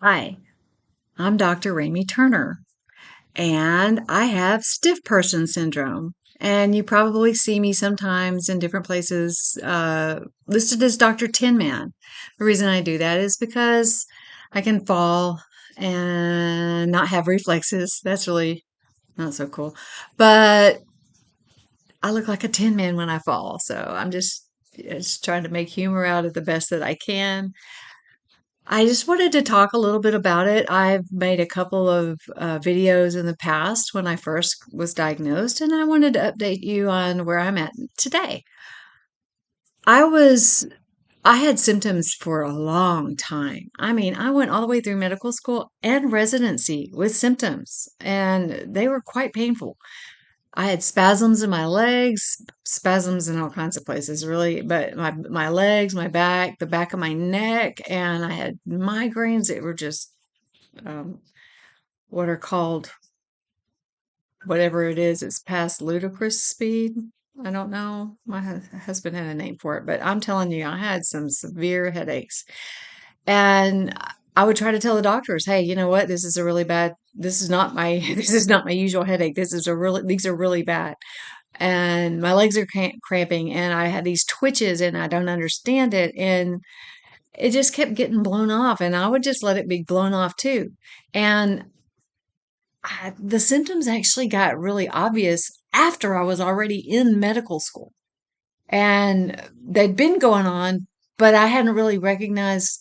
Hi, I'm Dr. Ramey Turner, and I have stiff person syndrome. And you probably see me sometimes in different places listed as Dr. Tinman. The reason I do that is because I can fall and not have reflexes. That's really not so cool. But I look like a tin man when I fall. So I'm just trying to make humor out of the best that I can. I just wanted to talk a little bit about it. I've made a couple of videos in the past when I first was diagnosed, and I wanted to update you on where I'm at today. I was, I had symptoms for a long time. I mean, I went all the way through medical school and residency with symptoms, and they were quite painful. I had spasms in my legs, spasms in all kinds of places, really, but my legs, my back, the back of my neck, and I had migraines that were just um, what are called whatever it is. It's past ludicrous speed. I don't know. My husband had a name for it, but I'm telling you, I had some severe headaches, and I would try to tell the doctors, "Hey, you know what? This is a really bad. This is not my. This is not my usual headache. This is a really. These are really bad." And my legs are cramping and I had these twitches and I don't understand it. And it just kept getting blown off and I would just let it be blown off too. And the symptoms actually got really obvious after I was already in medical school and they'd been going on, but I hadn't really recognized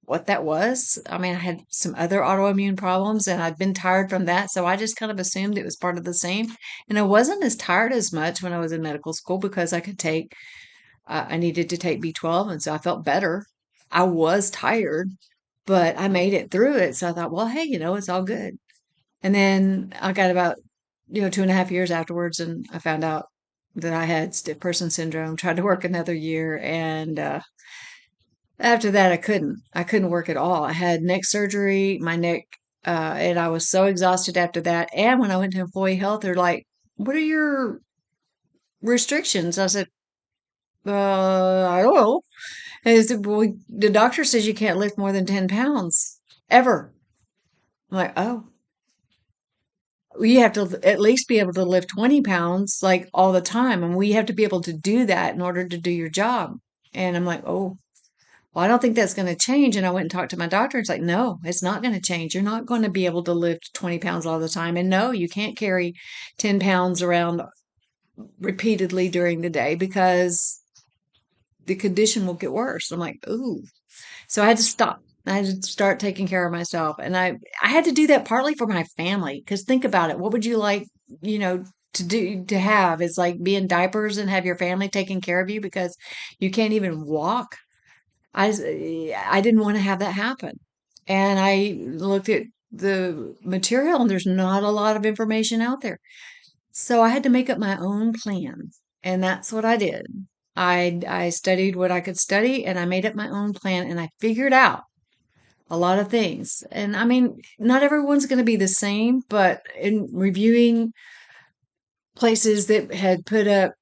what that was. I mean, I had some other autoimmune problems and I'd been tired from that. So I just kind of assumed it was part of the same. And I wasn't as tired as much when I was in medical school because I needed to take B12. And so I felt better. I was tired, but I made it through it. So I thought, well, hey, it's all good. And then I got about, 2.5 years afterwards and I found out that I had stiff person syndrome, tried to work another year and, after that, I couldn't work at all. I had neck surgery, my neck, and I was so exhausted after that. And when I went to employee health, they're like, "What are your restrictions?" I said, I don't know." And they said, "Well, the doctor says you can't lift more than 10 pounds ever." I'm like, "Oh, we have to at least be able to lift 20 pounds like all the time. And we have to be able to do that in order to do your job." And I'm like, "Oh, well, I don't think that's going to change." And I went and talked to my doctor. It's like, no, it's not going to change. You're not going to be able to lift 20 pounds all the time. And no, you can't carry 10 pounds around repeatedly during the day because the condition will get worse. I'm like, ooh. So I had to stop. I had to start taking care of myself. And I had to do that partly for my family. Because think about it. What would you like, you know, to have? Is like be in diapers and have your family taking care of you because you can't even walk. I didn't want to have that happen. And I looked at the material and there's not a lot of information out there. So I had to make up my own plan. And that's what I did. I studied what I could study and I made up my own plan and I figured out a lot of things. And I mean, not everyone's going to be the same, but in reviewing places that had put up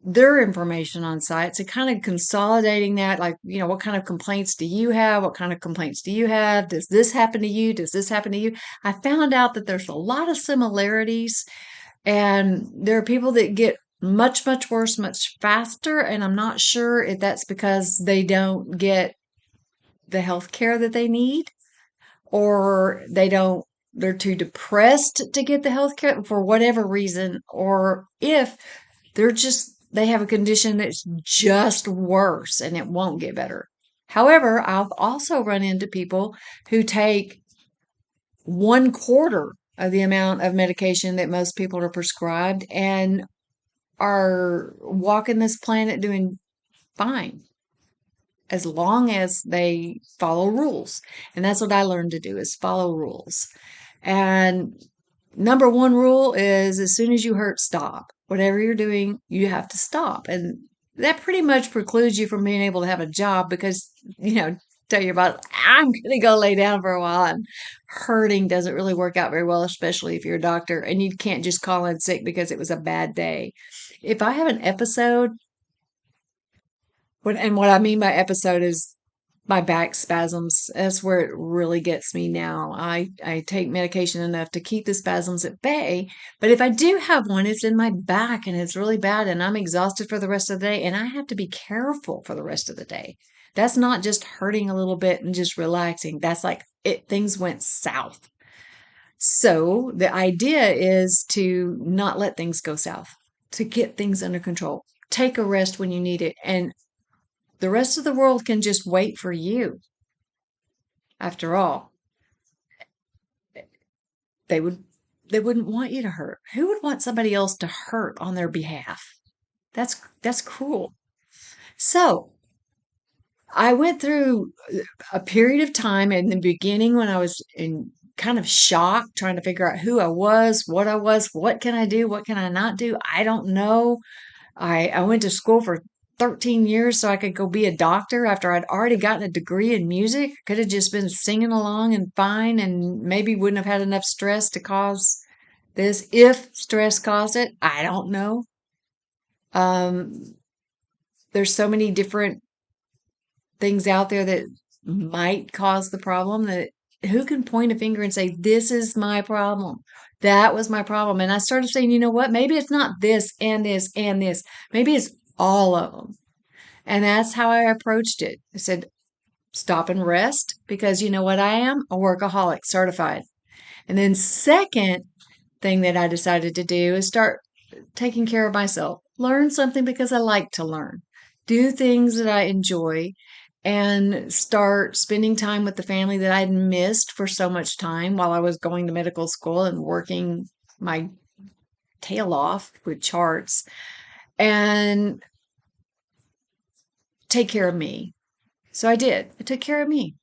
their information on sites and kind of consolidating that, like, what kind of complaints do you have? What kind of complaints do you have? Does this happen to you? Does this happen to you? I found out that there's a lot of similarities and there are people that get much, much worse, much faster. And I'm not sure if that's because they don't get the health care that they need or they're too depressed to get the health care for whatever reason, or if they have a condition that's just worse and it won't get better. However, I've also run into people who take 1/4 of the amount of medication that most people are prescribed and are walking this planet doing fine as long as they follow rules. And that's what I learned to do is follow rules. And number one rule is as soon as you hurt, stop. Whatever you're doing, you have to stop. And that pretty much precludes you from being able to have a job because, tell your body, I'm going to go lay down for a while. And hurting doesn't really work out very well, especially if you're a doctor and you can't just call in sick because it was a bad day. If I have an episode, what I mean by episode is My back spasms. That's where it really gets me now. I take medication enough to keep the spasms at bay, but if I do have one, it's in my back and it's really bad and I'm exhausted for the rest of the day and I have to be careful for the rest of the day. That's not just hurting a little bit and just relaxing. That's like it things went south. So the idea is to not let things go south, to get things under control. Take a rest when you need it and the rest of the world can just wait for you. After all, they would they wouldn't want you to hurt. Who would want somebody else to hurt on their behalf? That's cruel. So, I went through a period of time in the beginning when I was in kind of shock trying to figure out who I was, what can I do, what can I not do? I don't know. I went to school for 13 years so I could go be a doctor after I'd already gotten a degree in music. Could have just been singing along and fine and maybe wouldn't have had enough stress to cause this. If stress caused it, I don't know. Um, there's so many different things out there that might cause the problem that who can point a finger and say, this is my problem? That was my problem. And I started saying, you know what? Maybe it's not this and this and this. Maybe it's all of them. And that's how I approached it. I said, stop and rest because you know what I am? A workaholic certified. And then, second thing that I decided to do is start taking care of myself. Learn something because I like to learn. Do things that I enjoy and start spending time with the family that I'd missed for so much time while I was going to medical school and working my tail off with charts and take care of me. So I did. I took care of me.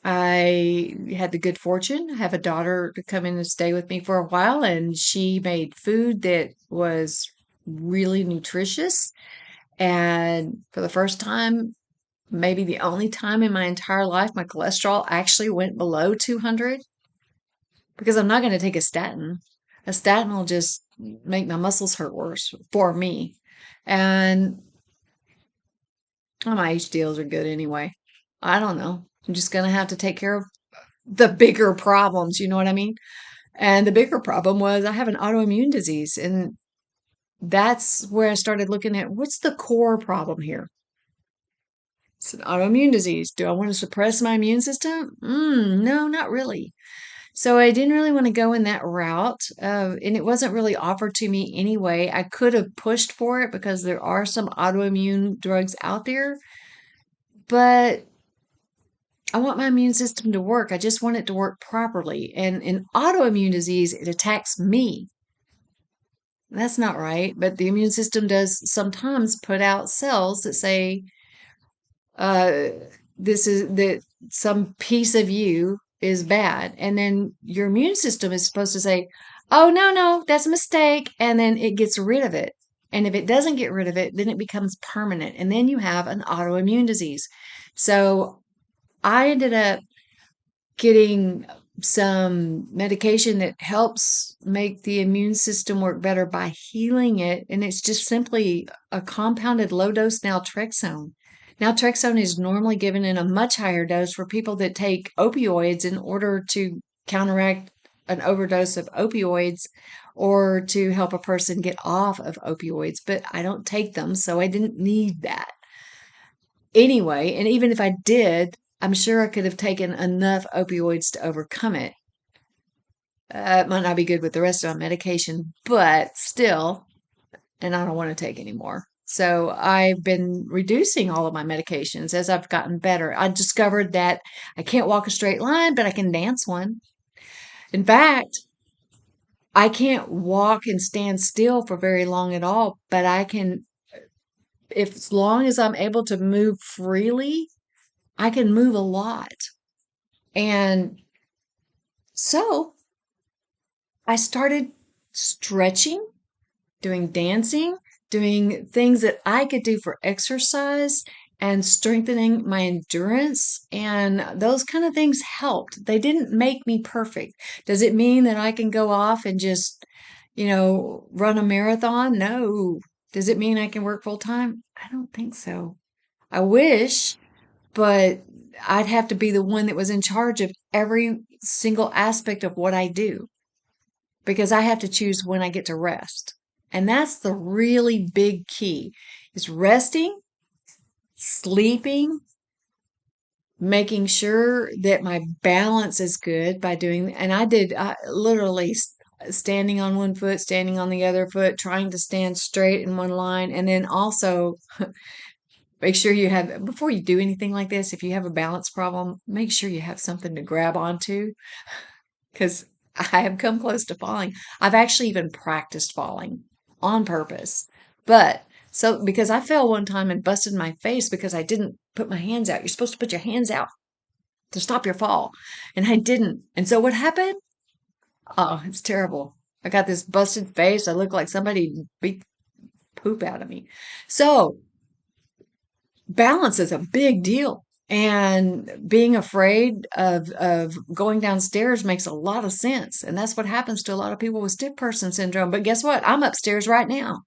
I had the good fortune. I have a daughter to come in and stay with me for a while, and she made food that was really nutritious. And for the first time, maybe the only time in my entire life, my cholesterol actually went below 200 because I'm not going to take a statin. A statin will just make my muscles hurt worse for me. And well, my HDLs are good anyway. I don't know. I'm just going to have to take care of the bigger problems. You know what I mean? And the bigger problem was I have an autoimmune disease. And that's where I started looking at what's the core problem here? It's an autoimmune disease. Do I want to suppress my immune system? No, not really. So I didn't really want to go in that route. And it wasn't really offered to me anyway. I could have pushed for it because there are some autoimmune drugs out there, but I want my immune system to work. I just want it to work properly. And in autoimmune disease, it attacks me. That's not right. But the immune system does sometimes put out cells that say, uh, this is that some piece of you is bad. And then your immune system is supposed to say, oh, no, no, that's a mistake. And then it gets rid of it. And if it doesn't get rid of it, then it becomes permanent. And then you have an autoimmune disease. So I ended up getting some medication that helps make the immune system work better by healing it. And it's just simply a compounded low dose naltrexone. Naltrexone is normally given in a much higher dose for people that take opioids in order to counteract an overdose of opioids or to help a person get off of opioids. But I don't take them, so I didn't need that anyway. And even if I did, I'm sure I could have taken enough opioids to overcome it. It might not be good with the rest of my medication, but still, and I don't want to take anymore. So I've been reducing all of my medications as I've gotten better. I discovered that I can't walk a straight line, but I can dance one. In fact, I can't walk and stand still for very long at all, but I can, if as long as I'm able to move freely, I can move a lot. And so I started stretching, doing dancing, doing things that I could do for exercise and strengthening my endurance. And those kind of things helped. They didn't make me perfect. Does it mean that I can go off and just, run a marathon? No. Does it mean I can work full time? I don't think so. I wish, but I'd have to be the one that was in charge of every single aspect of what I do because I have to choose when I get to rest. And that's the really big key is resting, sleeping, making sure that my balance is good by doing, and I did literally standing on one foot, standing on the other foot, trying to stand straight in one line. And then also make sure you have, before you do anything like this, if you have a balance problem, make sure you have something to grab onto because I have come close to falling. I've actually even practiced falling on purpose. But so because I fell one time and busted my face because I didn't put my hands out. You're supposed to put your hands out to stop your fall. And I didn't. And so what happened? Oh, it's terrible. I got this busted face. I look like somebody beat poop out of me. So balance is a big deal. And being afraid of going downstairs makes a lot of sense. And that's what happens to a lot of people with stiff person syndrome. But guess what? I'm upstairs right now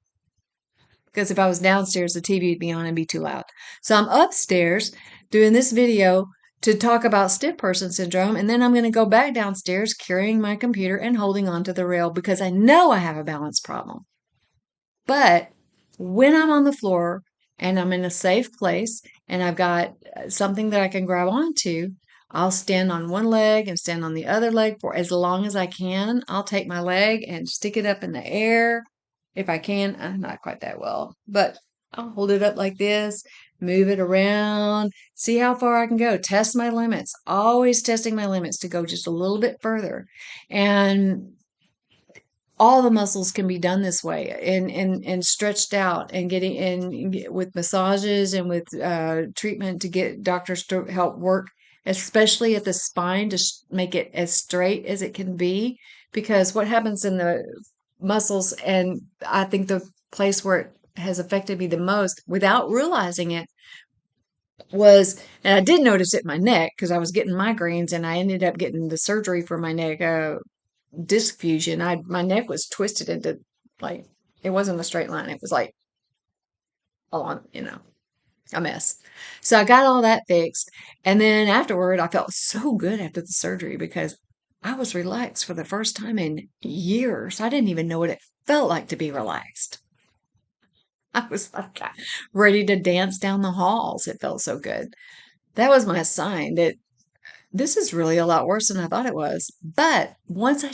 because if I was downstairs, the TV would be on and be too loud. So I'm upstairs doing this video to talk about stiff person syndrome. And then I'm going to go back downstairs carrying my computer and holding onto the rail because I know I have a balance problem. But when I'm on the floor and I'm in a safe place and I've got something that I can grab onto, I'll stand on one leg and stand on the other leg for as long as I can. I'll take my leg and stick it up in the air if I can. Not quite that well, but I'll hold it up like this, move it around, see how far I can go, test my limits, always testing my limits to go just a little bit further. And all the muscles can be done this way and stretched out and getting with massages and with treatment to get doctors to help work, especially at the spine to make it as straight as it can be. Because what happens in the muscles, and I think the place where it has affected me the most without realizing it was, and I did notice it in my neck because I was getting migraines and I ended up getting the surgery for my neck. Disc fusion. My neck was twisted into like it wasn't a straight line. It was like along, a mess. So I got all that fixed. And then afterward, I felt so good after the surgery because I was relaxed for the first time in years. I didn't even know what it felt like to be relaxed. I was like ready to dance down the halls. It felt so good. That was my sign that this is really a lot worse than I thought it was. But once I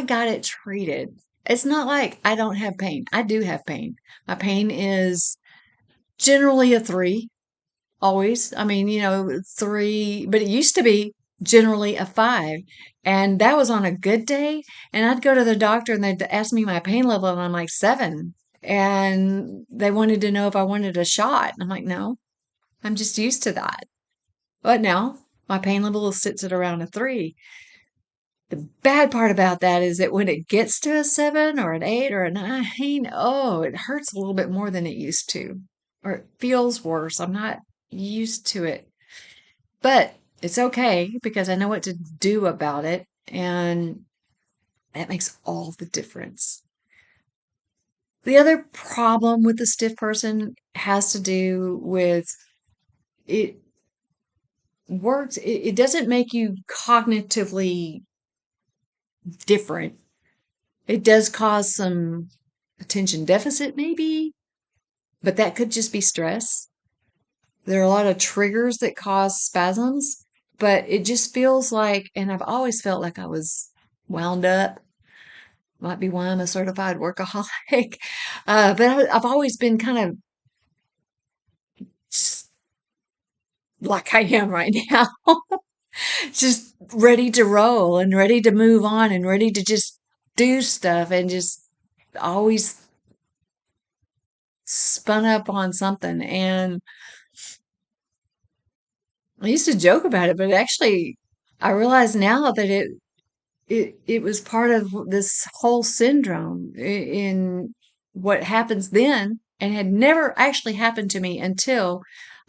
got it treated, it's not like I don't have pain. I do have pain. My pain is generally a three, always. I mean, three, but it used to be generally a five. And that was on a good day. And I'd go to the doctor and they'd ask me my pain level, and I'm like seven. And they wanted to know if I wanted a shot. And I'm like, no, I'm just used to that. But now my pain level sits at around a three. The bad part about that is that when it gets to a seven or an eight or a nine, oh, it hurts a little bit more than it used to, or it feels worse. I'm not used to it, but it's okay because I know what to do about it. And that makes all the difference. The other problem with the stiff person has to do with it it doesn't make you cognitively different. It does cause some attention deficit, maybe, but that could just be stress. There are a lot of triggers that cause spasms, but it just feels like, and I've always felt like I was wound up. Might be why I'm a certified workaholic. But I've always been kind of like I am right now, just ready to roll and ready to move on and ready to just do stuff and just always spun up on something. And I used to joke about it, but actually, I realize now that it was part of this whole syndrome in what happens then, and had never actually happened to me until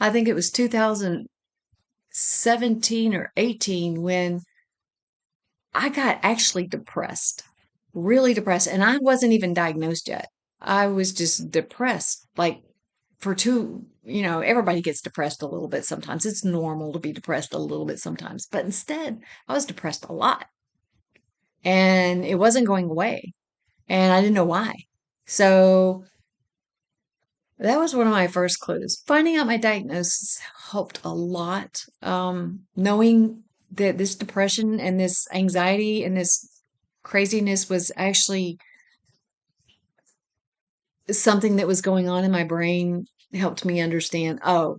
I think it was 2017 or 18 when I got actually depressed, really depressed, and I wasn't even diagnosed yet. I was just depressed, like for two, everybody gets depressed a little bit sometimes. It's normal to be depressed a little bit sometimes. But instead, I was depressed a lot and it wasn't going away. And I didn't know why. So that was one of my first clues. Finding out my diagnosis helped a lot. Knowing that this depression and this anxiety and this craziness was actually something that was going on in my brain helped me understand, oh,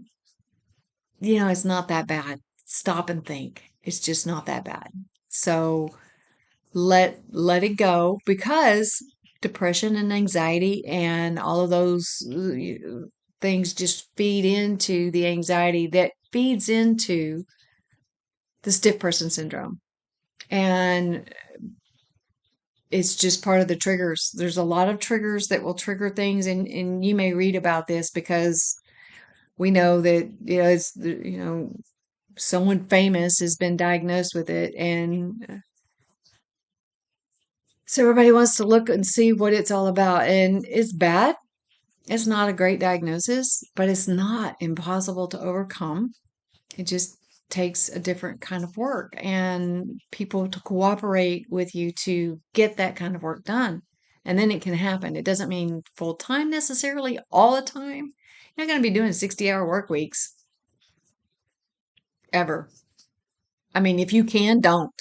it's not that bad. Stop and think. It's just not that bad. So let it go, because depression and anxiety and all of those things just feed into the anxiety that feeds into the stiff person syndrome. And it's just part of the triggers. There's a lot of triggers that will trigger things, and you may read about this because we know that someone famous has been diagnosed with it, and so everybody wants to look and see what it's all about. And it's bad. It's not a great diagnosis, but it's not impossible to overcome. It just takes a different kind of work and people to cooperate with you to get that kind of work done. And then it can happen. It doesn't mean full time necessarily all the time. You're not going to be doing 60-hour work weeks ever. I mean, if you can, don't,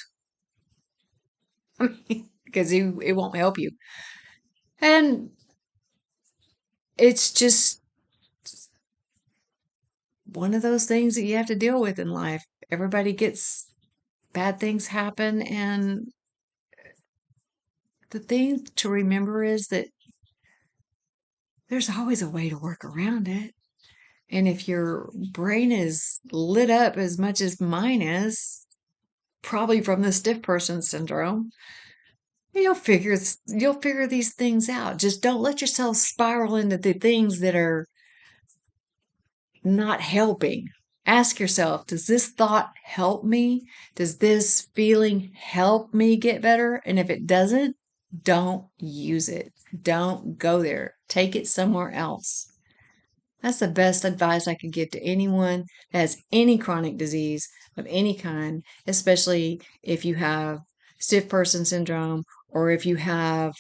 because it won't help you. And it's just one of those things that you have to deal with in life. Everybody gets bad things happen. And the thing to remember is that there's always a way to work around it. And if your brain is lit up as much as mine is, probably from the stiff person syndrome, you'll figure you'll figure these things out. Just don't let yourself spiral into the things that are not helping. Ask yourself, does this thought help me? Does this feeling help me get better? And if it doesn't, don't use it. Don't go there. Take it somewhere else. That's the best advice I could give to anyone that has any chronic disease of any kind, especially if you have stiff person syndrome or if you have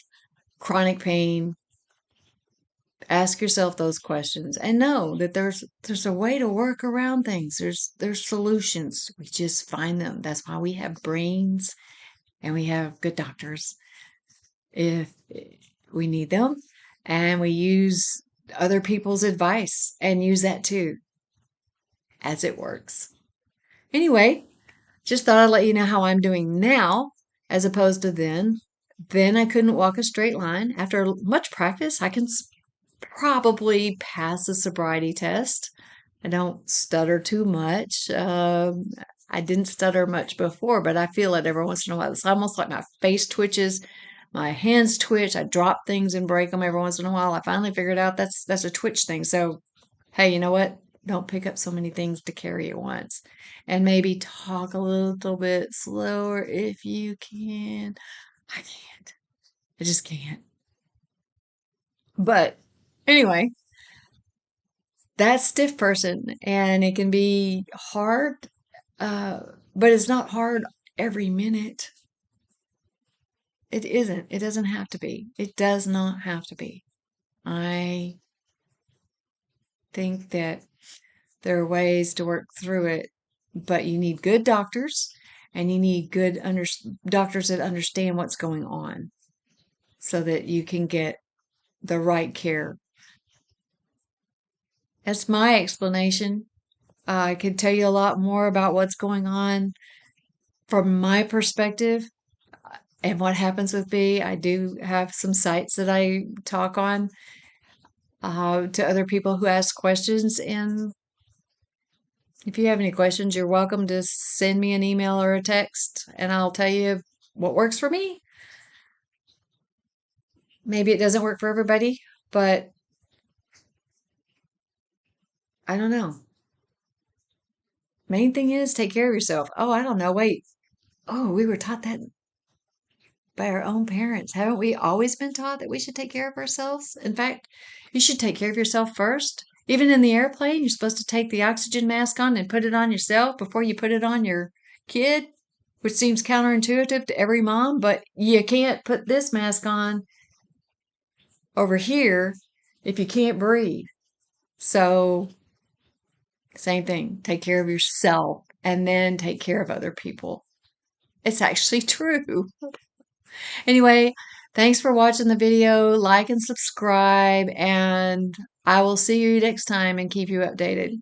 chronic pain. Ask yourself those questions and know that there's a way to work around things. There's solutions. We just find them. That's why we have brains and we have good doctors if we need them, and we use other people's advice and use that too as it works. Anyway, just thought I'd let you know how I'm doing now as opposed to then. Then I couldn't walk a straight line. After much practice, I can probably pass a sobriety test. I don't stutter too much. I didn't stutter much before, but I feel it every once in a while. It's almost like my face twitches, my hands twitch. I drop things and break them every once in a while. I finally figured out that's a twitch thing. So, hey, you know what? Don't pick up so many things to carry at once. And maybe talk a little bit slower if you can. I can't. I just can't. But anyway, that's stiff person, and it can be hard, uh, but it's not hard every minute. It isn't. It doesn't have to be. It does not have to be. I think that there are ways to work through it, but you need good doctors and you need good doctors that understand what's going on so that you can get the right care. That's my explanation. I could tell you a lot more about what's going on from my perspective and what happens with me. I do have some sites that I talk on to other people who ask questions. And if you have any questions, you're welcome to send me an email or a text, and I'll tell you what works for me. Maybe it doesn't work for everybody, but I don't know. Main thing is take care of yourself. Oh, I don't know. Wait. Oh, we were taught that by our own parents. Haven't we always been taught that we should take care of ourselves? In fact, you should take care of yourself first. Even in the airplane, you're supposed to take the oxygen mask on and put it on yourself before you put it on your kid, which seems counterintuitive to every mom, but you can't put this mask on over here if you can't breathe. So, same thing. Take care of yourself and then take care of other people. It's actually true. Anyway, thanks for watching the video. Like and subscribe, and I will see you next time and keep you updated.